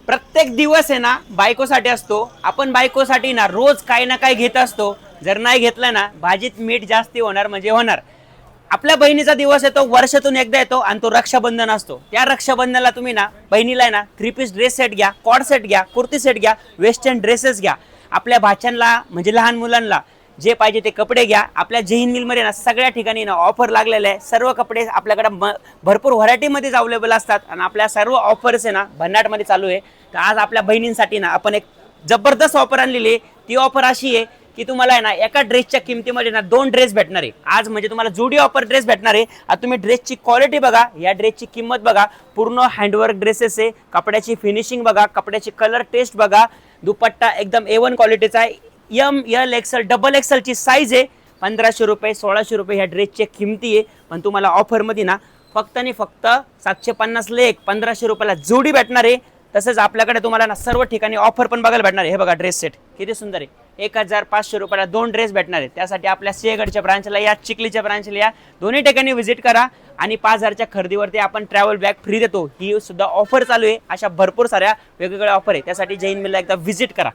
प्रत्येक दिवस आहे ना बायकोसाठी असतो. आपण बायकोसाठी ना रोज काही ना काही घेत असतो. जर नाही घेतलं ना भाजीत मीठ जास्ती होणार म्हणजे होणार. आपल्या बहिणीचा दिवस येतो, वर्षातून एकदा येतो आणि तो रक्षाबंधन असतो. त्या रक्षाबंधनाला तुम्ही ना बहिणीला आहे ना 3 पीस ड्रेस सेट घ्या, कॉड सेट घ्या, कुर्ती सेट घ्या, वेस्टर्न ड्रेसेस घ्या. आपल्या भाच्यांना म्हणजे लहान मुलांना जे पाहिजे ते कपडे घ्या. आपल्या जैन मिलमध्ये ना सगळ्या ठिकाणी ना ऑफर लागलेले आहे. सर्व कपडे आपल्याकडे भरपूर व्हरायटीमध्ये अवेलेबल असतात आणि आपल्या सर्व ऑफर्स आहे ना भन्नाटमध्ये चालू आहे. तर आज आपल्या बहिणींसाठी ना आपण एक जबरदस्त ऑफर आणलेली आहे. ती ऑफर अशी आहे की तुम्हाला आहे ना एका ड्रेसच्या किमतीमध्ये ना 2 ड्रेस भेटणार आहे. आज म्हणजे तुम्हाला जुडी ऑफर ड्रेस भेटणार आहे. आता तुम्ही ड्रेसची क्वालिटी बघा, या ड्रेसची किंमत बघा. पूर्ण हँडवर्क ड्रेसेस आहे. कपड्याची फिनिशिंग बघा, कपड्याची कलर टेस्ट बघा. दुपट्टा एकदम A1 क्वालिटीचा आहे. ML XL XXL ची साईज आहे. 1500 रुपये 1600 रुपये ह्या ड्रेसची किमती आहे. पण तुम्हाला ऑफरमध्ये ना फक्त आणि फक्त 750 ला एक 1500 रुपयाला जोडी भेटणार आहे. तसंच आपल्याकडे तुम्हाला ना सर्व ठिकाणी ऑफर पण बघायला भेटणार आहे. हे बघा ड्रेस सेट किती सुंदर आहे. 1500 रुपयाला 2 ड्रेस भेटणार आहे. त्यासाठी आपल्या सिंहगडच्या ब्रांचला या, चिखलीच्या ब्रांचला या, दोन्ही ठिकाणी व्हिजिट करा. आणि 5000च्या खरेदीवरती आपण ट्रॅव्हल बॅग फ्री देतो. ही सुद्धा ऑफर चालू आहे. अशा भरपूर साऱ्या वेगवेगळ्या ऑफर आहे. त्यासाठी जैन मिलला एकदा व्हिजिट करा.